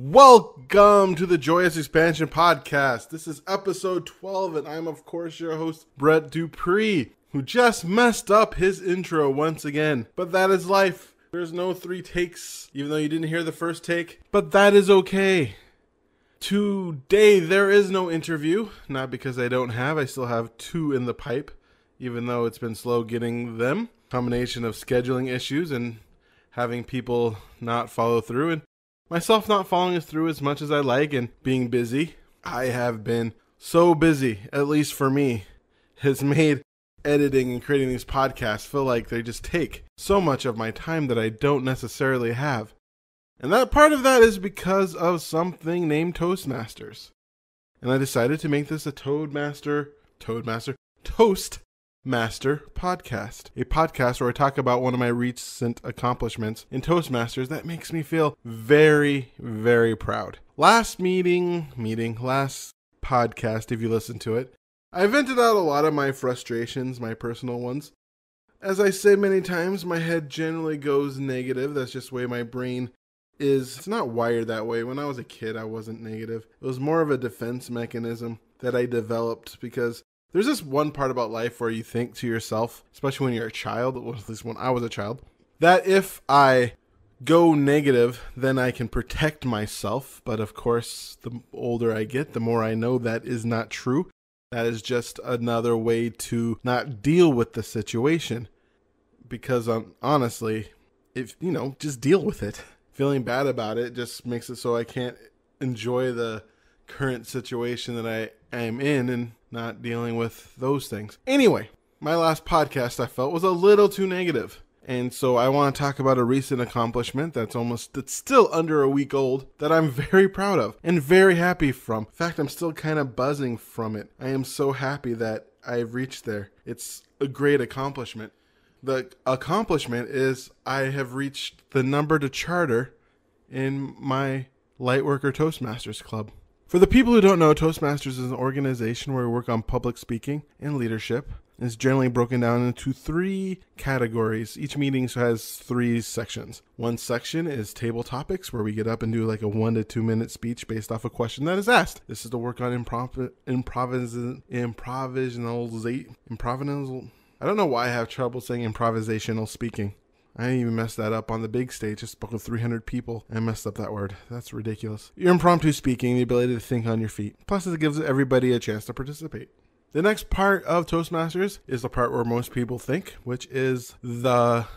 Welcome to the Joyous Expansion Podcast. This is episode 12, and I'm, of course, your host, Brett Dupree, who just messed up his intro once again. But that is life. There's no 3 takes, even though you didn't hear the first take. But that is okay. Today, there is no interview. Not because I don't have. I still have 2 in the pipe, even though it's been slow getting them. Combination of scheduling issues and having people not follow through, and myself not following through as much as I like and being busy. I have been so busy, at least for me, has made editing and creating these podcasts feel like they just take so much of my time that I don't necessarily have. And that part of that is because of something named Toastmasters. And I decided to make this a Toastmaster podcast. A podcast where I talk about one of my recent accomplishments in Toastmasters that makes me feel very, very proud. Last podcast, if you listen to it, I vented out a lot of my frustrations, my personal ones. As I say many times, my head generally goes negative. That's just the way my brain is. It's not wired that way. When I was a kid, I wasn't negative. It was more of a defense mechanism that I developed because there's this one part about life where you think to yourself, especially when you're a child, or at least when I was a child, that if I go negative, then I can protect myself. But of course, the older I get, the more I know that is not true. That is just another way to not deal with the situation. Because honestly, just deal with it. Feeling bad about it just makes it so I can't enjoy the current situation that I am in and not dealing with those things. Anyway, my last podcast I felt was a little too negative. And so I want to talk about a recent accomplishment that's still under a week old that I'm very proud of and very happy from. In fact, I'm still kind of buzzing from it. I am so happy that I've reached there. It's a great accomplishment. The accomplishment is I have reached the number to charter in my Lightworker Toastmasters Club. For the people who don't know, Toastmasters is an organization where we work on public speaking and leadership. It's generally broken down into 3 categories. Each meeting has 3 sections. One section is table topics, where we get up and do like a 1 to 2 minute speech based off a question that is asked. This is to work on improvisational. I don't know why I have trouble saying improvisational speaking. I even messed that up on the big stage. I spoke with 300 people and messed up that word. That's ridiculous. Your impromptu speaking, the ability to think on your feet. Plus, it gives everybody a chance to participate. The next part of Toastmasters is the part where most people think, which is the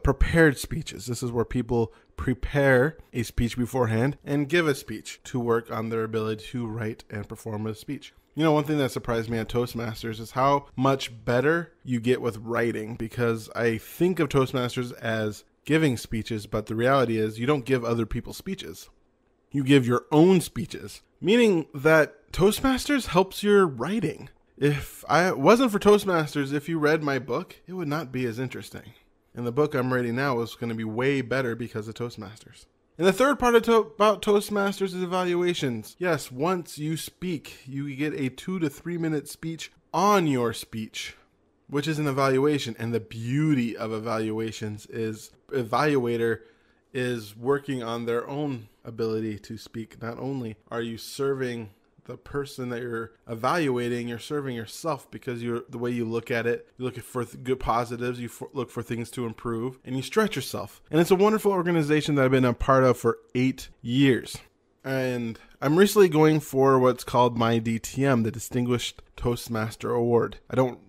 prepared speeches. This is where people prepare a speech beforehand and give a speech to work on their ability to write and perform a speech. You know, one thing that surprised me at Toastmasters is how much better you get with writing, because I think of Toastmasters as giving speeches, but the reality is you don't give other people speeches. You give your own speeches, meaning that Toastmasters helps your writing. If it wasn't for Toastmasters, if you read my book, it would not be as interesting. And the book I'm writing now is going to be way better because of Toastmasters. And the third part about Toastmasters is evaluations. Yes, once you speak, you get a 2 to 3 minute speech on your speech, which is an evaluation. And the beauty of evaluations is evaluator is working on their own ability to speak. Not only are you serving the person that you're evaluating, you're serving yourself, because the way you look at it, you look for good positives, you look for things to improve, and you stretch yourself. And it's a wonderful organization that I've been a part of for 8 years. And I'm recently going for what's called my DTM, the Distinguished Toastmaster Award. I don't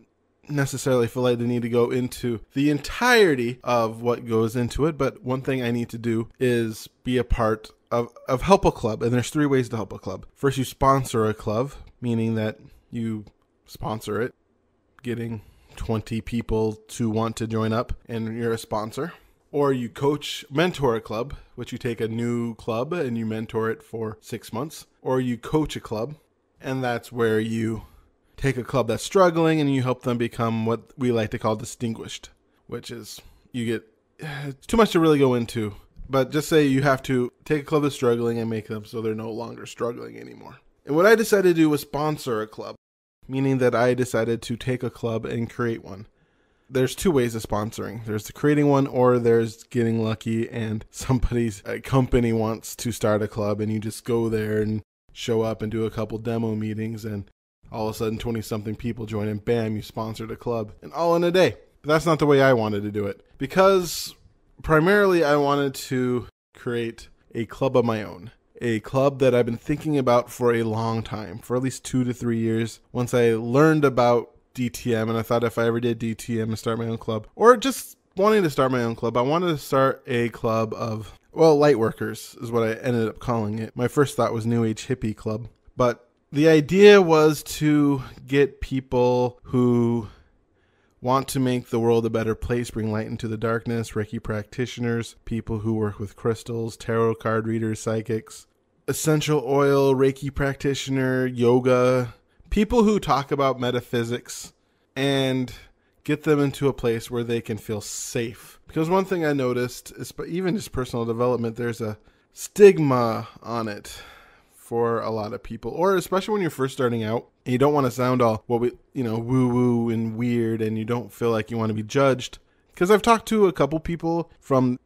necessarily feel like I need to go into the entirety of what goes into it, but one thing I need to do is be a part of help a club. And there's 3 ways to help a club. First, you sponsor a club, meaning that you sponsor it, getting 20 people to want to join up and you're a sponsor. Or you mentor a club, which you take a new club and you mentor it for 6 months. Or you coach a club, and that's where you take a club that's struggling and you help them become what we like to call distinguished, which is it's too much to really go into. But just say you have to take a club that's struggling and make them so they're no longer struggling anymore. And what I decided to do was sponsor a club, meaning that I decided to take a club and create one. there's two ways of sponsoring. There's the creating one, or there's getting lucky and somebody's company wants to start a club and you just go there and show up and do a couple demo meetings and all of a sudden 20-something people join and bam, you sponsored a club, and all in a day. But that's not the way I wanted to do it, because primarily I wanted to create a club of my own. A club that I've been thinking about for a long time, for at least 2 to 3 years. Once I learned about DTM, and I thought if I ever did DTM and start my own club, or just wanting to start my own club, I wanted to start a club of, well, light workers is what I ended up calling it. My first thought was New Age Hippie Club, but the idea was to get people who want to make the world a better place, bring light into the darkness, Reiki practitioners, people who work with crystals, tarot card readers, psychics, essential oil, Reiki practitioner, yoga, people who talk about metaphysics, and get them into a place where they can feel safe. Because one thing I noticed is, even just personal development, there's a stigma on it for a lot of people, or especially when you're first starting out and you don't want to sound all woo-woo and weird, and you don't feel like you want to be judged. Because I've talked to a couple people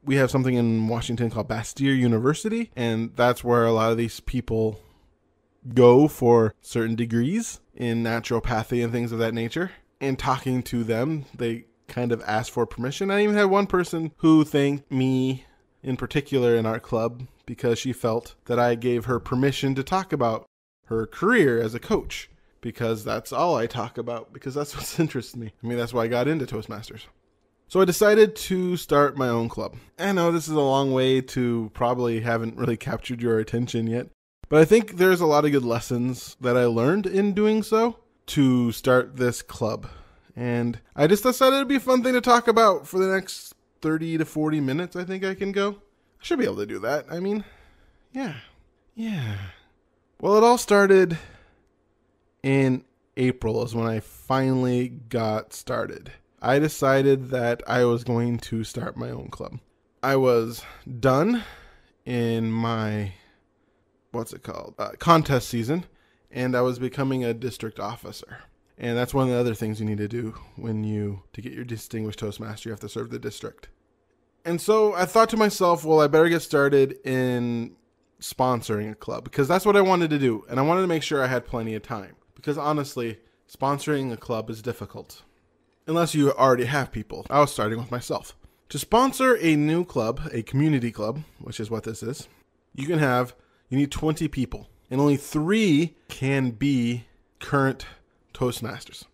we have something in Washington called Bastyr University, and that's where a lot of these people go for certain degrees in naturopathy and things of that nature. And talking to them, they kind of asked for permission. I even had one person who thanked me in particular in our club because she felt that I gave her permission to talk about her career as a coach, because that's all I talk about, because that's what interests me. I mean, that's why I got into Toastmasters. So I decided to start my own club. I know this is a long way to probably haven't really captured your attention yet, but I think there's a lot of good lessons that I learned in doing so to start this club. And I just decided it'd be a fun thing to talk about for the next 30 to 40 minutes. I think I can go. I should be able to do that. I mean, yeah. Well, it all started in April is when I finally got started. I decided that I was going to start my own club. I was done in my, contest season, and I was becoming a district officer. And that's one of the other things you need to do to get your Distinguished Toastmaster, you have to serve the district. And so I thought to myself, well, I better get started in sponsoring a club, because that's what I wanted to do. And I wanted to make sure I had plenty of time, because honestly, sponsoring a club is difficult. Unless you already have people. I was starting with myself. To sponsor a new club, a community club, which is what this is, you need 20 people. And only 3 can be current Toastmasters.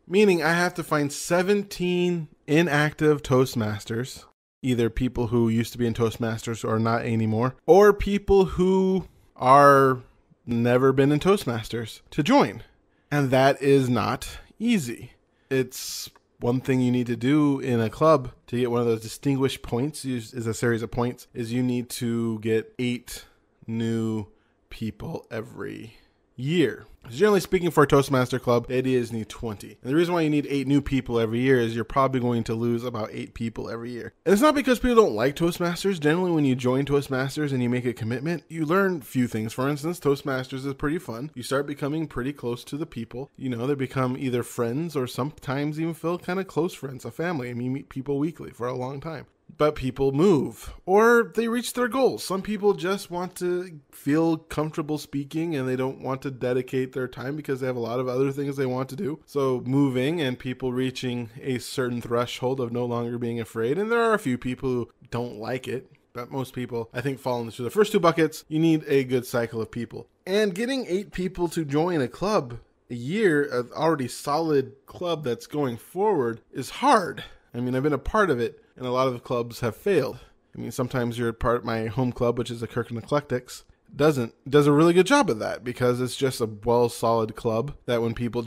Meaning I have to find 17 inactive Toastmasters, either people who used to be in Toastmasters or not anymore, or people who are never been in Toastmasters to join. And that is not easy. It's one thing you need to do in a club to get one of those distinguished points, is a series of points, is you need to get 8 new people every year. Generally speaking, for a Toastmaster club, the idea is you need 20. And the reason why you need 8 new people every year is you're probably going to lose about 8 people every year. And it's not because people don't like Toastmasters. Generally, when you join Toastmasters and you make a commitment, you learn a few things. For instance, Toastmasters is pretty fun. You start becoming pretty close to the people. They become either friends or sometimes even feel kind of close friends, a family. I mean, you meet people weekly for a long time. But people move, or they reach their goals. Some people just want to feel comfortable speaking and they don't want to dedicate their time because they have a lot of other things they want to do. So moving and people reaching a certain threshold of no longer being afraid. And there are a few people who don't like it, but most people, I think, fall into the first 2 buckets. You need a good cycle of people. And getting 8 people to join a club a year, an already solid club that's going forward, is hard. I mean, I've been a part of it, and a lot of the clubs have failed. I mean, sometimes you're part of my home club, which is the Kirkland Eclectics, does a really good job of that, because it's just a solid club that when people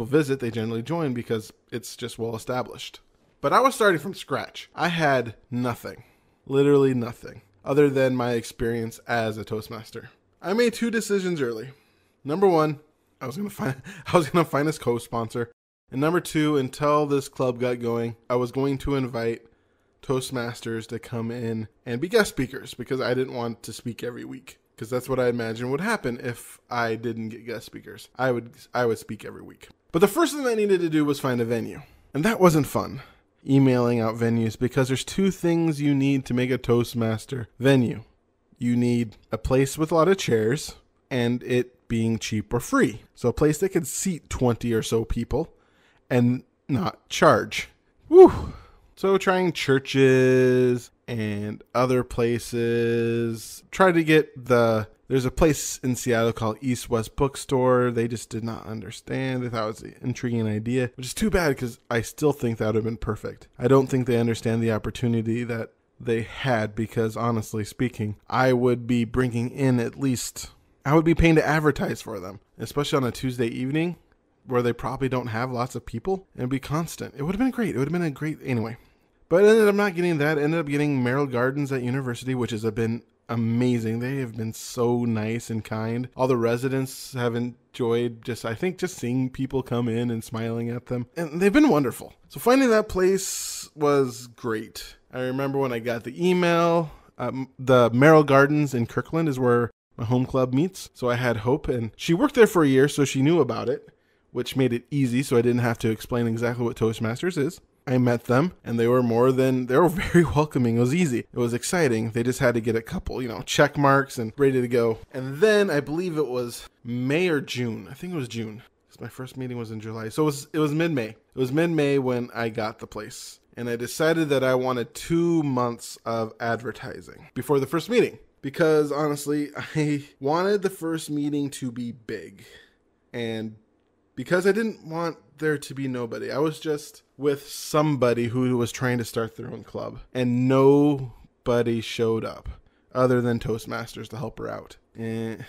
visit, they generally join because it's just well established. But I was starting from scratch. I had nothing, literally nothing, other than my experience as a Toastmaster. I made 2 decisions early. Number 1, I was gonna find this co-sponsor. And number 2, until this club got going, I was going to invite Toastmasters to come in and be guest speakers, because I didn't want to speak every week, because that's what I imagined would happen if I didn't get guest speakers. I would speak every week. But the first thing I needed to do was find a venue. And that wasn't fun, emailing out venues, because there's two things you need to make a Toastmaster venue. You need a place with a lot of chairs and it being cheap or free. So a place that could seat 20 or so people and not charge. Woo! So trying churches and other places. Try to get there's a place in Seattle called East West Bookstore. They just did not understand. They thought it was an intriguing idea, which is too bad because I still think that would have been perfect. I don't think they understand the opportunity that they had, because honestly speaking, I would be bringing in I would be paying to advertise for them, especially on a Tuesday evening where they probably don't have lots of people, and be constant. It would have been great. It would have been a great, anyway. But I ended up not getting that. I ended up getting Merrill Gardens at University, which has been amazing. They have been so nice and kind. All the residents have enjoyed just seeing people come in and smiling at them. And they've been wonderful. So finding that place was great. I remember when I got the email, the Merrill Gardens in Kirkland is where my home club meets. So I had Hope, and she worked there for a year, so she knew about it, which made it easy. So I didn't have to explain exactly what Toastmasters is. I met them, and they were very welcoming. It was easy. It was exciting. They just had to get a couple, check marks and ready to go. And then I believe it was May or June. I think it was June, because my first meeting was in July. So it was mid-May. It was mid-May when I got the place. And I decided that I wanted 2 months of advertising before the first meeting. Because honestly, I wanted the first meeting to be big. And because I didn't want there to be nobody. I was just with somebody who was trying to start their own club. And nobody showed up other than Toastmasters to help her out. And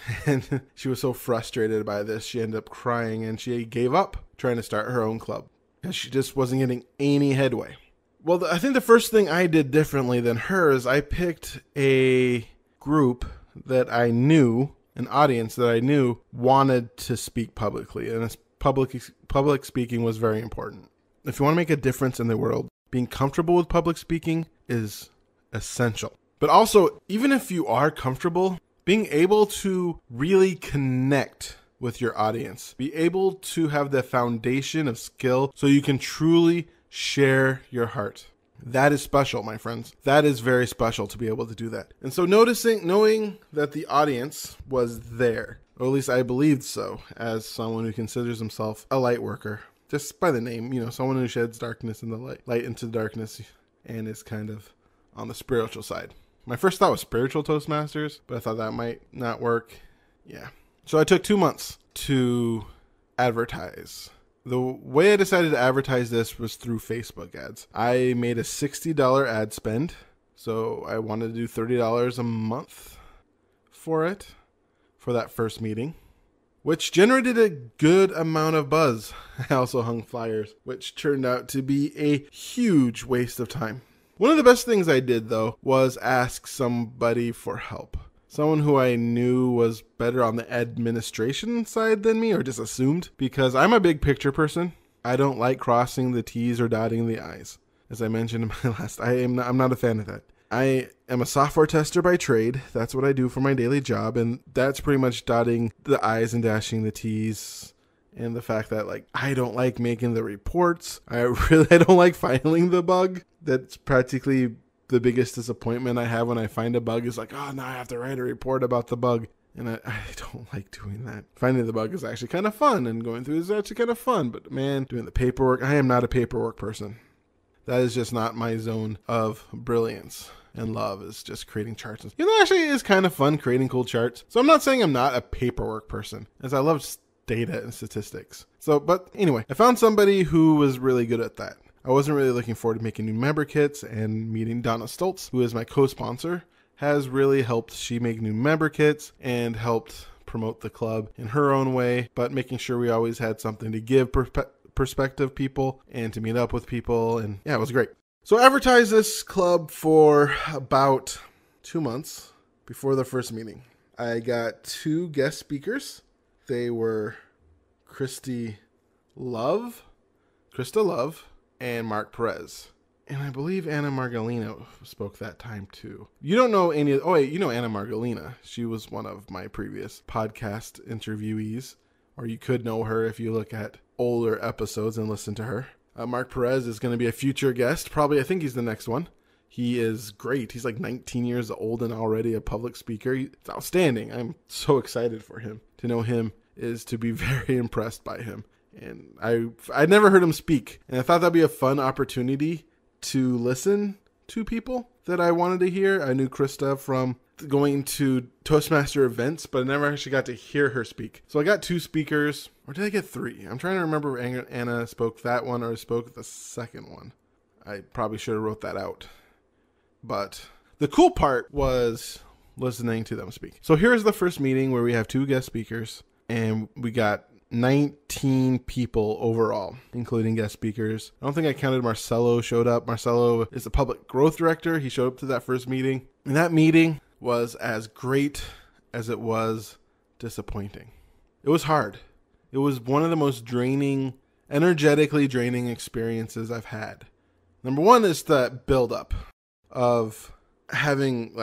she was so frustrated by this, she ended up crying and she gave up trying to start her own club because she just wasn't getting any headway. Well, I think the first thing I did differently than her is I picked a group that I knew, an audience that I knew wanted to speak publicly. And public speaking was very important. If you want to make a difference in the world, being comfortable with public speaking is essential. But also, even if you are comfortable, being able to really connect with your audience, be able to have the foundation of skill so you can truly share your heart. That is special, my friends. That is very special to be able to do that. And so knowing that the audience was there, or at least I believed so, as someone who considers himself a light worker, just by the name, someone who sheds darkness in the light into the darkness and is kind of on the spiritual side. My first thought was spiritual Toastmasters, but I thought that might not work. Yeah. So I took 2 months to advertise. The way I decided to advertise this was through Facebook ads. I made a $60 ad spend, so I wanted to do $30 a month for it, for that first meeting, which generated a good amount of buzz. I also hung flyers, which turned out to be a huge waste of time. One of the best things I did, though, was ask somebody for help. Someone who I knew was better on the administration side than me, or just assumed, because I'm a big picture person. I don't like crossing the T's or dotting the I's. As I mentioned in my last, I'm not a fan of that. I am a software tester by trade. That's what I do for my daily job, and that's pretty much dotting the I's and dashing the T's. And the fact that I don't like making the reports. I don't like filing the bug. That's practically the biggest disappointment I have when I find a bug is now I have to write a report about the bug. And I don't like doing that. Finding the bug is actually kind of fun, and going through it is actually kind of fun. But man, doing the paperwork, I am not a paperwork person. That is just not my zone of brilliance and love, is just creating charts. Actually it is kind of fun creating cool charts. So I'm not saying I'm not a paperwork person, as I love data and statistics. But anyway, I found somebody who was really good at that. I wasn't really looking forward to making new member kits, and meeting Donna Stoltz, who is my co-sponsor, has really helped she make new member kits and helped promote the club in her own way, but making sure we always had something to give perspective people and to meet up with people. And yeah, it was great. So I advertised this club for about 2 months before the first meeting. I got 2 guest speakers. They were Krista Love, and Mark Perez. And I believe Anna Margalina spoke that time too. You don't know any... Oh, wait, you know Anna Margalina. She was one of my previous podcast interviewees. Or you could know her if you look at older episodes and listen to her. Mark Perez is going to be a future guest. Probably, I think he's the next one. He is great. He's like 19 years old and already a public speaker. He's outstanding. I'm so excited for him. To know him is to be very impressed by him. And I'd never heard him speak. And I thought that'd be a fun opportunity to listen to people that I wanted to hear. I knew Krista from going to Toastmaster events, but I never actually got to hear her speak. So I got 2 speakers, or did I get 3? I'm trying to remember if Anna spoke that one or spoke the second one. I probably should have wrote that out. But the cool part was listening to them speak. So here's the first meeting where we have 2 guest speakers, and we got 19 people overall, including guest speakers. I don't think I counted Marcelo showed up. Marcelo is the public growth director. He showed up to that first meeting. And that meeting was as great as it was disappointing. It was hard. It was one of the most draining, energetically draining experiences I've had. Number one is the buildup of having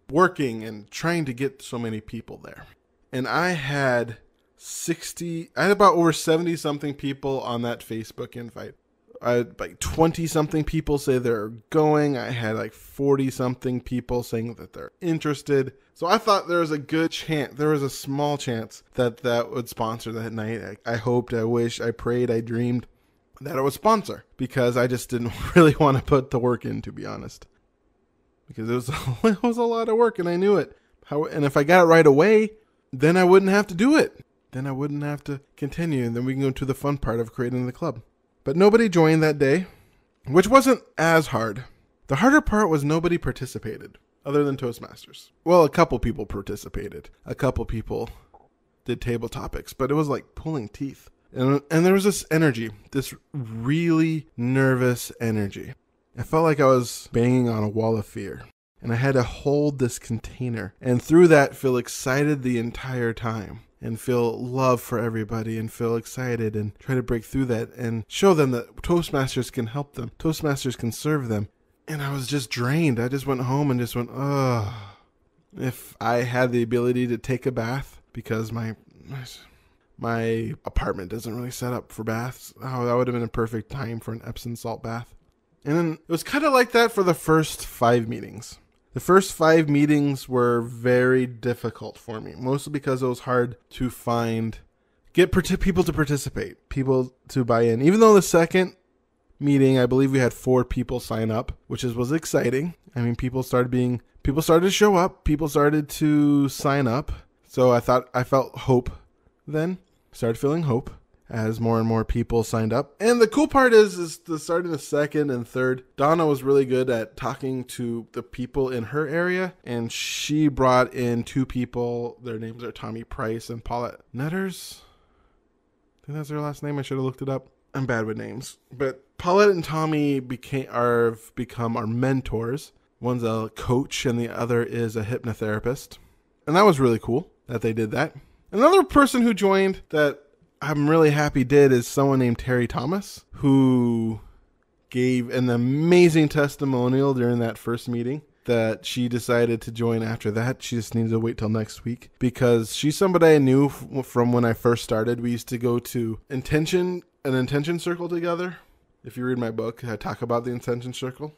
working and trying to get so many people there. And I had about over 70 something people on that Facebook invite. I had 20 something people say they're going. I had 40 something people saying that they're interested. So I thought there was a good chance, there was a small chance that would sponsor that night. I hoped, I wished, I prayed, I dreamed that it would sponsor, because I just didn't really want to put the work in, to be honest. Because it was a lot of work, and I knew it. And if I got it right away, then I wouldn't have to do it. Then I wouldn't have to continue, and then we can go to the fun part of creating the club. But nobody joined that day, which wasn't as hard. The harder part was nobody participated, other than Toastmasters. Well, a couple people participated. A couple people did table topics, but it was like pulling teeth. And there was this energy, this really nervous energy. I felt like I was banging on a wall of fear, and I had to hold this container, and through that feel excited the entire time, and feel love for everybody, and feel excited, and try to break through that, and show them that Toastmasters can help them. Toastmasters can serve them. And I was just drained. I just went home and just went, ugh. If I had the ability to take a bath, because my apartment doesn't really set up for baths, that would have been a perfect time for an Epsom salt bath. And then it was kind of like that for the first 5 meetings. The first 5 meetings were very difficult for me, mostly because it was hard to get people to participate, people to buy in. Even though the second meeting, I believe we had 4 people sign up, which was exciting. I mean, people started to show up, people started to sign up. So I felt hope then, started feeling hope as more and more people signed up. And the cool part is the starting the second and third, Donna was really good at talking to the people in her area, and she brought in 2 people. Their names are Tommy Price and Paulette Netters. I think that's their last name. I should have looked it up. I'm bad with names. But Paulette and Tommy have become our mentors. One's a coach and the other is a hypnotherapist. And that was really cool that they did that. Another person who joined that I'm really happy did is someone named Terry Thomas, who gave an amazing testimonial during that first meeting that she decided to join after that. She just needs to wait till next week, because she's somebody I knew from when I first started. We used to go to an intention circle together. If you read my book, I talk about the intention circle.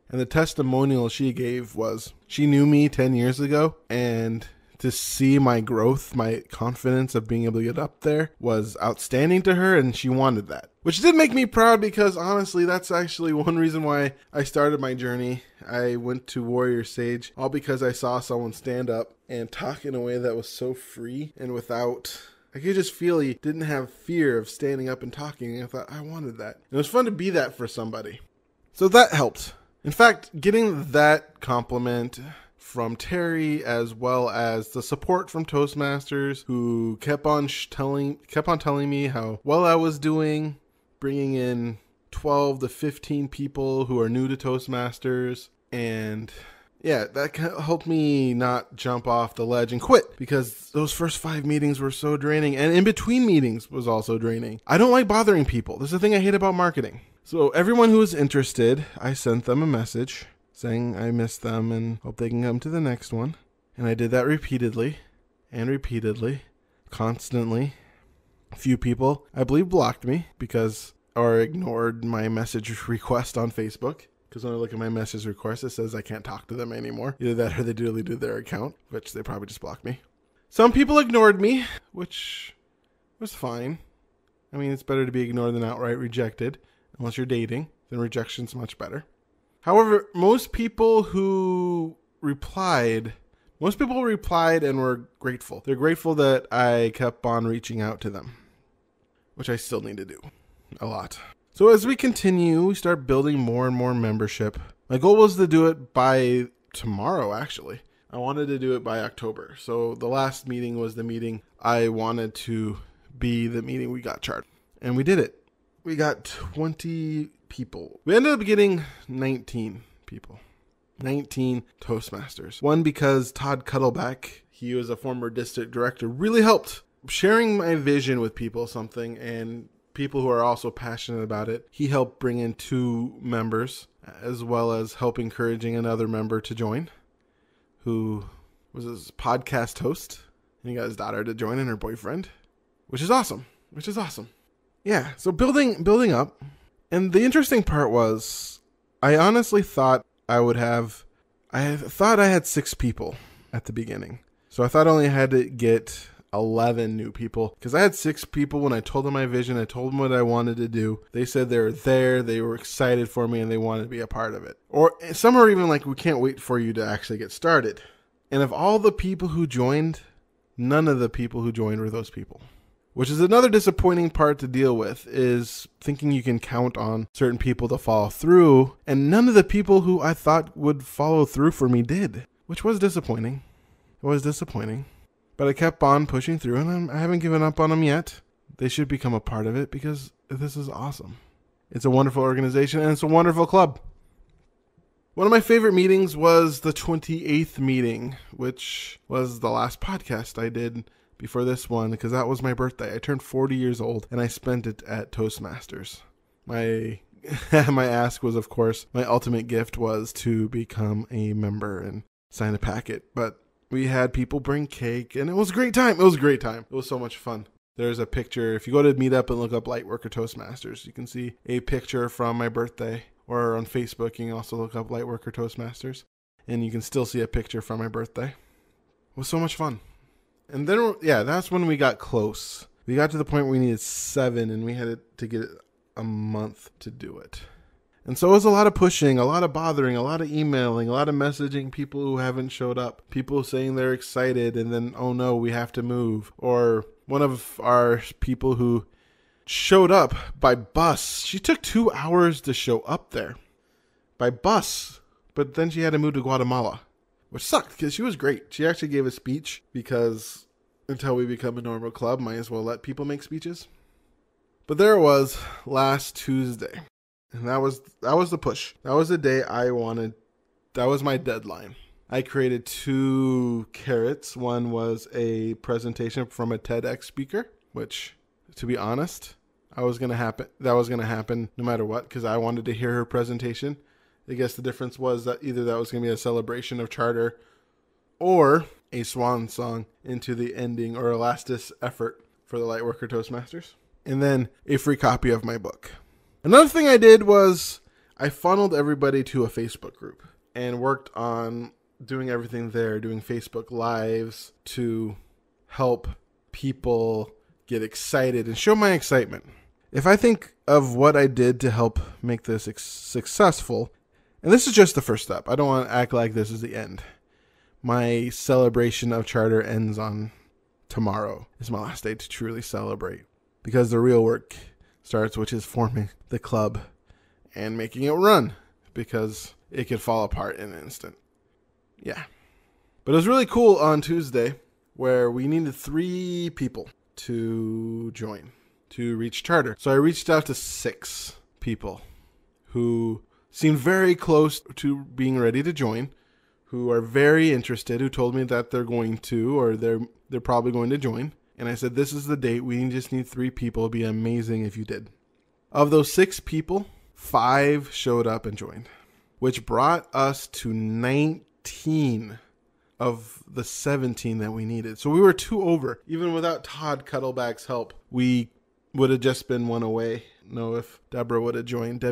And the testimonial she gave was, she knew me 10 years ago, and to see my growth, my confidence of being able to get up there was outstanding to her, and she wanted that. Which did make me proud, because honestly, that's actually one reason why I started my journey. I went to Warrior Sage, all because I saw someone stand up and talk in a way that was so free and I could just feel he didn't have fear of standing up and talking, and I thought, I wanted that. And it was fun to be that for somebody. So that helped. In fact, getting that compliment from Terry, as well as the support from Toastmasters, who kept on telling me how well I was doing, bringing in 12 to 15 people who are new to Toastmasters, and yeah, that helped me not jump off the ledge and quit, because those first 5 meetings were so draining, and in between meetings was also draining. I don't like bothering people. This is the thing I hate about marketing. So everyone who was interested, I sent them a message saying I missed them and hope they can come to the next one. And I did that repeatedly, constantly. A few people, I believe, blocked me because or ignored my message request on Facebook. Because when I look at my message request, it says I can't talk to them anymore. Either that or they deleted their account, which they probably just blocked me. Some people ignored me, which was fine. I mean, it's better to be ignored than outright rejected. Unless you're dating, then rejection's much better. However, most people replied and were grateful. They're grateful that I kept on reaching out to them, which I still need to do a lot. So as we continue, we start building more and more membership. My goal was to do it by tomorrow, actually. I wanted to do it by October. So the last meeting was the meeting I wanted to be the meeting we got charted. And we did it. We got 20 people. We ended up getting 19 people. 19 Toastmasters. One, because Todd Cuddleback, he was a former district director, really helped sharing my vision with people, something, and people who are also passionate about it. He helped bring in 2 members, as well as help encouraging another member to join, who was his podcast host. And he got his daughter to join and her boyfriend, which is awesome. Yeah, so building up. And the interesting part was, I honestly thought I had 6 people at the beginning. So I thought I only had to get 11 new people, because I had 6 people. When I told them my vision, I told them what I wanted to do. They said they were there, they were excited for me, and they wanted to be a part of it. Or some are even like, we can't wait for you to actually get started. And of all the people who joined, none of the people who joined were those people. Which is another disappointing part to deal with, is thinking you can count on certain people to follow through, and none of the people who I thought would follow through for me did, which was disappointing. It was disappointing. But I kept on pushing through, and I haven't given up on them yet. They should become a part of it, because this is awesome. It's a wonderful organization, and it's a wonderful club. One of my favorite meetings was the 28th meeting, which was the last podcast I did before this one, because that was my birthday. I turned 40 years old, and I spent it at Toastmasters. My ask was, of course, my ultimate gift was to become a member and sign a packet. But we had people bring cake, and it was a great time. It was so much fun. There's a picture. If you go to Meetup and look up Lightworker Toastmasters, you can see a picture from my birthday. Or on Facebook, you can also look up Lightworker Toastmasters, and you can still see a picture from my birthday. It was so much fun. And then, that's when we got close. We got to the point where we needed 7, and we had to get a month to do it. And so it was a lot of pushing, a lot of bothering, a lot of emailing, a lot of messaging people who haven't showed up. People saying they're excited, and then, oh no, we have to move. Or one of our people who showed up by bus. She took 2 hours to show up there by bus, but then she had to move to Guatemala, which sucked because she was great. She actually gave a speech, because until we become a normal club, might as well let people make speeches. But there it was last Tuesday, and that was the push. That was the day that was my deadline. I created 2 carrots. One was a presentation from a TEDx speaker, which, to be honest, that was going to happen no matter what, because I wanted to hear her presentation. I guess the difference was that either that was going to be a celebration of charter or a swan song into the ending or lastest effort for the Lightworker Toastmasters. And then a free copy of my book. Another thing I did was I funneled everybody to a Facebook group and worked on doing everything there, doing Facebook Lives to help people get excited and show my excitement. If I think of what I did to help make this successful, and this is just the first step. I don't want to act like this is the end. My celebration of charter ends on tomorrow. It's my last day to truly celebrate, because the real work starts, which is forming the club and making it run, because it could fall apart in an instant. Yeah. But it was really cool on Tuesday, where we needed 3 people to join, to reach charter. So I reached out to 6 people who seemed very close to being ready to join, who are very interested, who told me that they're going to, or they're probably going to join. And I said, this is the date. We just need 3 people. It'd be amazing if you did. Of those 6 people, 5 showed up and joined, which brought us to 19 of the 17 that we needed. So we were 2 over. Even without Todd Cuddleback's help, we would have just been 1 away Know if Debbie would have joined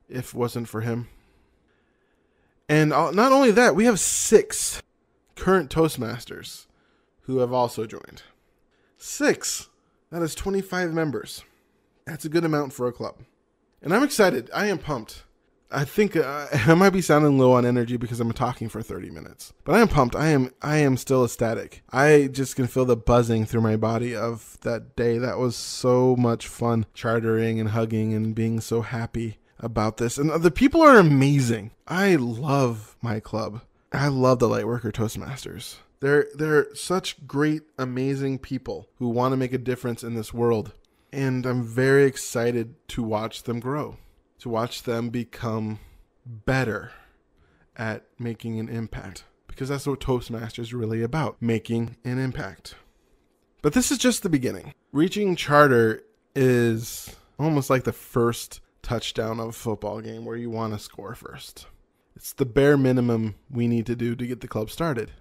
if it wasn't for him. And not only that, we have 6 current Toastmasters who have also joined. 6. That is 25 members. That's a good amount for a club. And I'm excited. I am pumped. I think I might be sounding low on energy because I'm talking for 30 minutes. But I am pumped. I am still ecstatic. I just can feel the buzzing through my body of that day. That was so much fun, chartering and hugging and being so happy about this. And the people are amazing. I love my club. I love the Lightworker Toastmasters. They're such great, amazing people who want to make a difference in this world. And I'm very excited to watch them grow, to watch them become better at making an impact. Because that's what Toastmasters is really about, making an impact. But this is just the beginning. Reaching charter is almost like the first touchdown of a football game where you want to score first. It's the bare minimum we need to do to get the club started.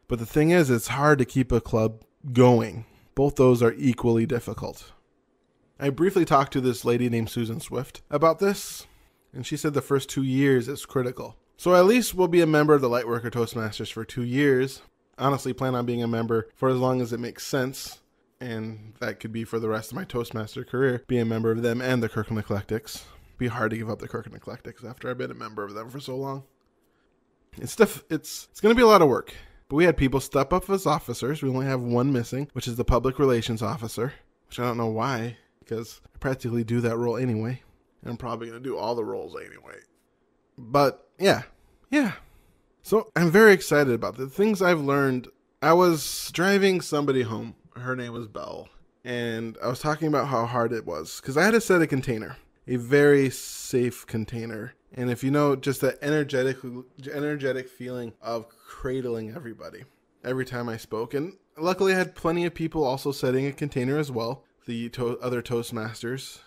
But the thing is, it's hard to keep a club going. Both those are equally difficult. I briefly talked to this lady named Susan Swift about this, and she said the first 2 years is critical. So at least we'll be a member of the Lightworker Toastmasters for 2 years. Honestly, plan on being a member for as long as it makes sense, and that could be for the rest of my Toastmaster career, be a member of them and the Kirkland Eclectics. It'd be hard to give up the Kirkland Eclectics after I've been a member of them for so long. It's going to be a lot of work, but we had people step up as officers. We only have one missing, which is the public relations officer, which I don't know why, because I practically do that role anyway. And I'm probably going to do all the roles anyway. But yeah. So I'm very excited about the things I've learned. I was driving somebody home. Her name was Belle. And I was talking about how hard it was. Because I had to set a container. A very safe container. And if you know, just that energetic feeling of cradling everybody. Every time I spoke. And luckily I had plenty of people also setting a container as well. The other Toastmasters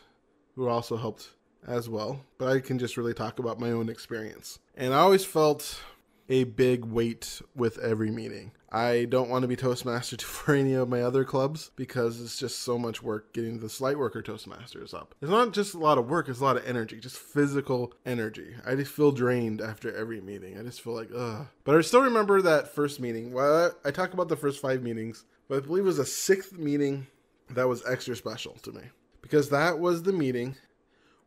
who also helped as well. But I can just really talk about my own experience. And I always felt a big weight with every meeting. I don't want to be Toastmaster for any of my other clubs because it's just so much work getting the Lightworker Toastmasters up. It's not just a lot of work, it's a lot of energy, just physical energy. I just feel drained after every meeting. I just feel like, ugh. But I still remember that first meeting. Well, I talk about the first 5 meetings, but I believe it was a 6th meeting that was extra special to me. Because that was the meeting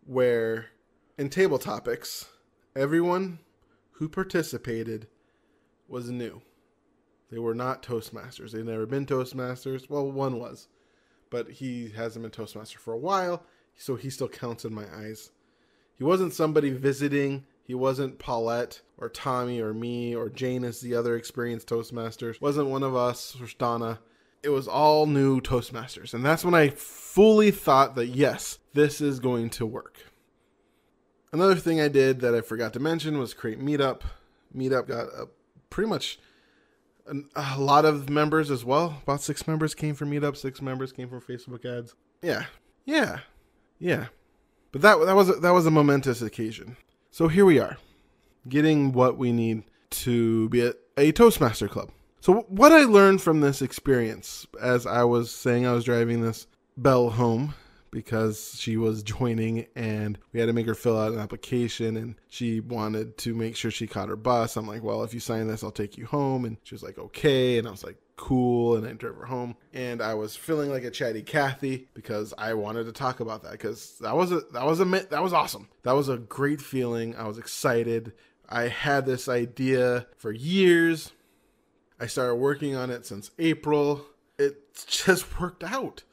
where, in table topics, everyone who participated was new. They were not Toastmasters. They'd never been Toastmasters. Well, one was. But he hasn't been Toastmaster for a while, so he still counts in my eyes. He wasn't somebody visiting. He wasn't Paulette or Tommy or me or Janus, the other experienced Toastmasters. Wasn't one of us or Donna. It was all new Toastmasters. And that's when I fully thought that, yes, this is going to work. Another thing I did that I forgot to mention was create Meetup. Meetup got pretty much a lot of members as well. About 6 members came from Meetup. 6 members came from Facebook ads. Yeah. But that was a momentous occasion. So here we are, getting what we need to be a Toastmaster club. So what I learned from this experience, as I was saying, I was driving this Belle home because she was joining and we had to make her fill out an application and she wanted to make sure she caught her bus. I'm like, well, if you sign this, I'll take you home. And she was like, okay. And I was like, cool. And I drove her home and I was feeling like a chatty Cathy because I wanted to talk about that because that was awesome. That was a great feeling. I was excited. I had this idea for years. I started working on it since April. It just worked out.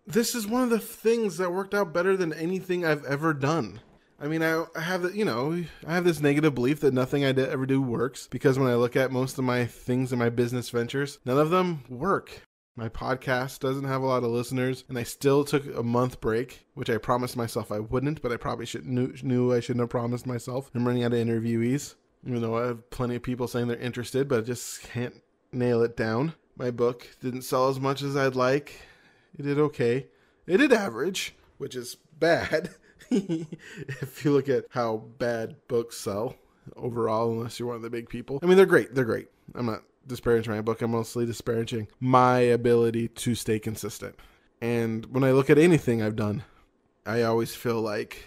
This is one of the things that worked out better than anything I've ever done. I mean, I have this negative belief that nothing I ever do works because when I look at most of my things in my business ventures, none of them work. My podcast doesn't have a lot of listeners, and I still took a month break, which I promised myself I wouldn't, but I probably knew I shouldn't have promised myself. I'm running out of interviewees. Even though I have plenty of people saying they're interested, but I just can't nail it down. My book didn't sell as much as I'd like. It did okay. It did average, which is bad. If you look at how bad books sell overall, unless you're one of the big people. I mean, they're great. They're great. I'm not disparaging my book. I'm mostly disparaging my ability to stay consistent. And when I look at anything I've done, I always feel like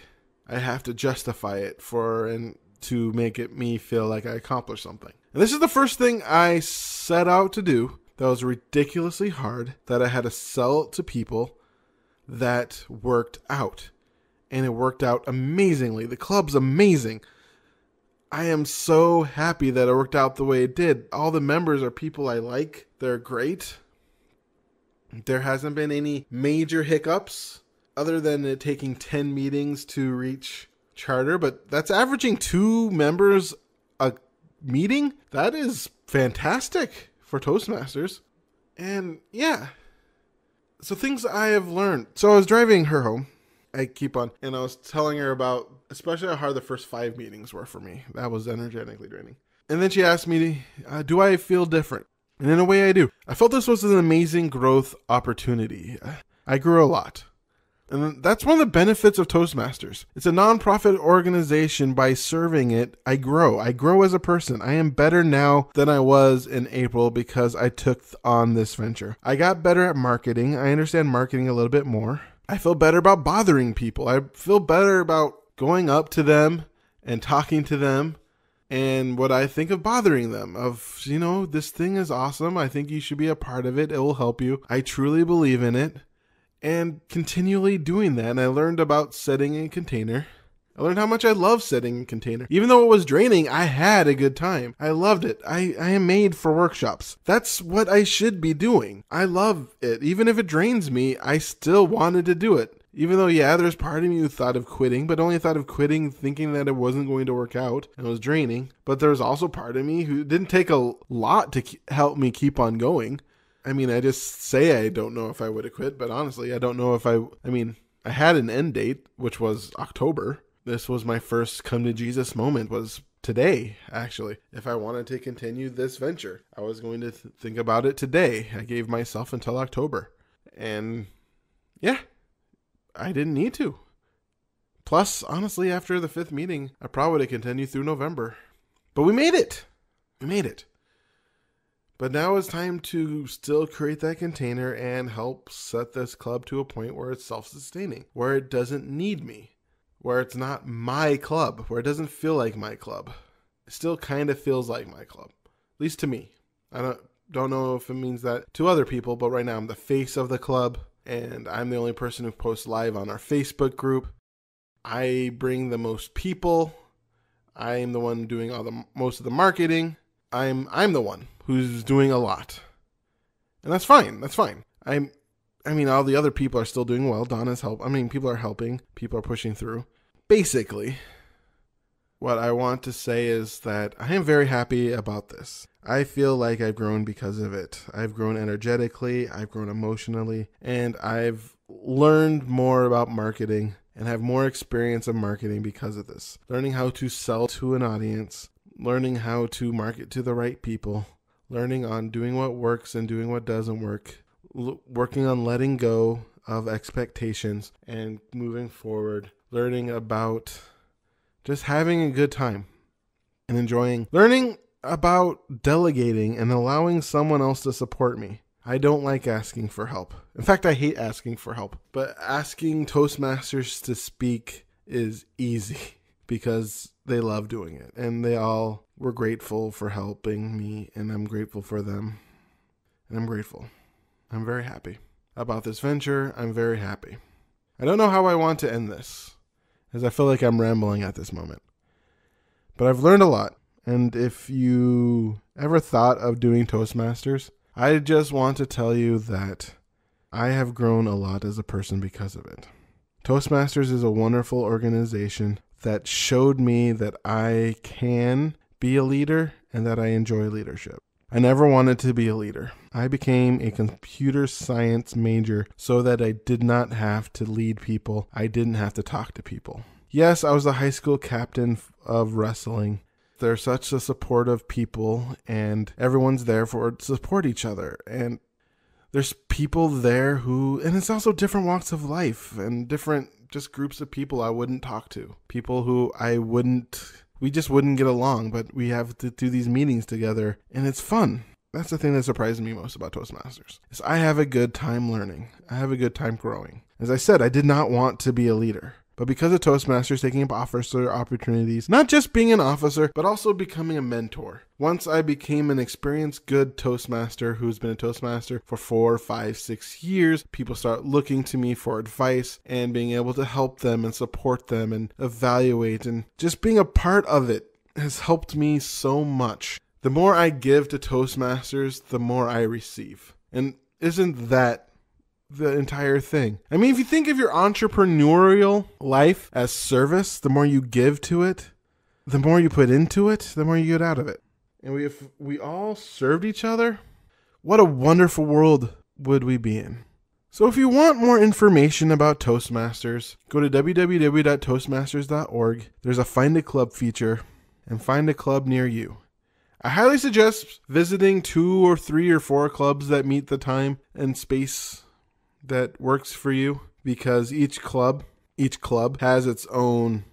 I have to justify it and to make it me feel like I accomplished something. And this is the first thing I set out to do that was ridiculously hard, that I had to sell it to people, that worked out. And it worked out amazingly. The club's amazing. I am so happy that it worked out the way it did. All the members are people I like. They're great. There hasn't been any major hiccups other than it taking 10 meetings to reach charter, but that's averaging 2 members a meeting. That is fantastic for Toastmasters. And yeah, so things I have learned. So I was driving her home. I was telling her about especially how hard the first 5 meetings were for me. That was energetically draining. And then she asked me, do I feel different? And in a way I do. I felt this was an amazing growth opportunity. I grew a lot. And that's one of the benefits of Toastmasters. It's a nonprofit organization. By serving it, I grow. I grow as a person. I am better now than I was in April because I took on this venture. I got better at marketing. I understand marketing a little bit more. I feel better about bothering people. I feel better about going up to them and talking to them and what I think of bothering them. This thing is awesome. I think you should be a part of it. It will help you. I truly believe in it. And continually doing that. And I learned about setting a container. I learned how much I love setting a container. Even though it was draining, I had a good time. I loved it. I am made for workshops. That's what I should be doing. I love it. Even if it drains me, I still wanted to do it. Even though, there's part of me who thought of quitting, but only thought of quitting thinking that it wasn't going to work out and it was draining. But there's also part of me who didn't take a lot to help me keep on going. I just say I don't know if I would have quit, but honestly, I don't know if I had an end date, which was October. This was my first come to Jesus moment, was today, actually. If I wanted to continue this venture, I was going to think about it today. I gave myself until October. And I didn't need to. Plus, honestly, after the 5th meeting, I probably would have continued through November. But we made it. But now it's time to still create that container and help set this club to a point where it's self-sustaining, where it doesn't need me, where it's not my club, where it doesn't feel like my club. It still kind of feels like my club, at least to me. I don't know if it means that to other people, but right now I'm the face of the club, and I'm the only person who posts live on our Facebook group. I bring the most people. I am the one doing most of the marketing. I'm the one who's doing a lot. And that's fine. All the other people are still doing well. Donna's people are helping. People are pushing through. Basically, what I want to say is that I am very happy about this. I feel like I've grown because of it. I've grown energetically, I've grown emotionally, and I've learned more about marketing and have more experience of marketing because of this. Learning how to sell to an audience, learning how to market to the right people, learning on doing what works and doing what doesn't work, working on letting go of expectations and moving forward, learning about just having a good time and enjoying, learning about delegating and allowing someone else to support me. I don't like asking for help. In fact, I hate asking for help. But asking Toastmasters to speak is easy because they love doing it. And they all were grateful for helping me, and I'm grateful for them. And I'm grateful. I'm very happy about this venture. I'm very happy. I don't know how I want to end this, as I feel like I'm rambling at this moment. But I've learned a lot. And if you ever thought of doing Toastmasters, I just want to tell you that I have grown a lot as a person because of it. Toastmasters is a wonderful organization that showed me that I can be a leader and that I enjoy leadership. I never wanted to be a leader. I became a computer science major so that I did not have to lead people. I didn't have to talk to people. Yes, I was the high school captain of wrestling. They're such a supportive people, and everyone's there to support each other. And there's people there and it's also different walks of life and different just groups of people I wouldn't talk to. People who we just wouldn't get along, but we have to do these meetings together, and it's fun. That's the thing that surprises me most about Toastmasters, is I have a good time learning. I have a good time growing. As I said, I did not want to be a leader. But because of Toastmasters, taking up officer opportunities, not just being an officer, but also becoming a mentor. Once I became an experienced, good Toastmaster who's been a Toastmaster for 4, 5, 6 years, people start looking to me for advice and being able to help them and support them and evaluate, and just being a part of it has helped me so much. The more I give to Toastmasters, the more I receive. And isn't that the entire thing? I mean, if you think of your entrepreneurial life as service, the more you give to it, the more you put into it, the more you get out of it. And if we all served each other, what a wonderful world would we be in. So if you want more information about Toastmasters, go to www.toastmasters.org. There's a Find a Club feature, and find a club near you. I highly suggest visiting 2 or 3 or 4 clubs that meet the time and space that works for you, because each club has its own,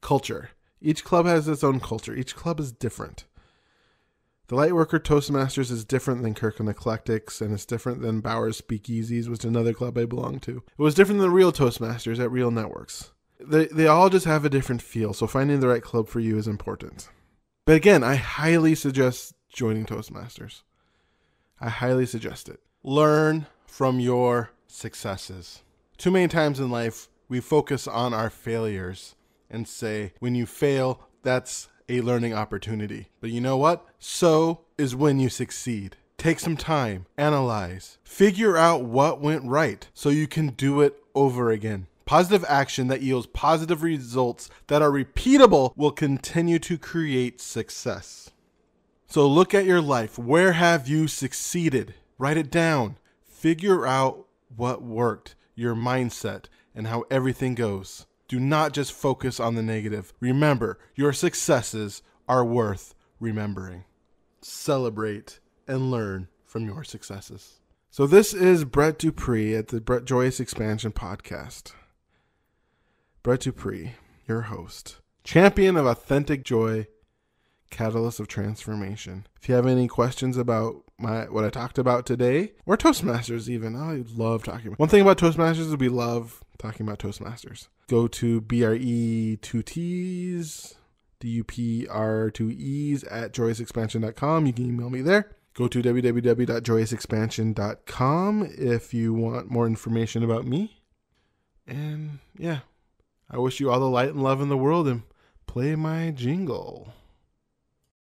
culture. Each club has its own culture. Each club is different. The Lightworker Toastmasters is different than Kirkland Eclectics, and it's different than Bowers Speakeasies, which is another club I belong to. It was different than Real Toastmasters at Real Networks. They all just have a different feel, so finding the right club for you is important. But again, I highly suggest joining Toastmasters. I highly suggest it. Learn from your successes. Too many times in life, we focus on our failures and say, when you fail, that's a learning opportunity. But you know what? So is when you succeed. Take some time, analyze, figure out what went right so you can do it over again. Positive action that yields positive results that are repeatable will continue to create success. So look at your life. Where have you succeeded? Write it down. Figure out what worked, your mindset, and how everything goes. Do not just focus on the negative. Remember, your successes are worth remembering. Celebrate and learn from your successes. So this is Brett Dupree at the Brett Joyous Expansion Podcast. Brett Dupree, your host, champion of authentic joy, catalyst of transformation. If you have any questions about what I talked about today, or Toastmasters even, I love talking about. One thing about Toastmasters is we love talking about Toastmasters. Go to BRE2Ts, DUPR2Es at joyousexpansion.com. You can email me there. Go to www.joyousexpansion.com if you want more information about me. And yeah, I wish you all the light and love in the world, and play my jingle.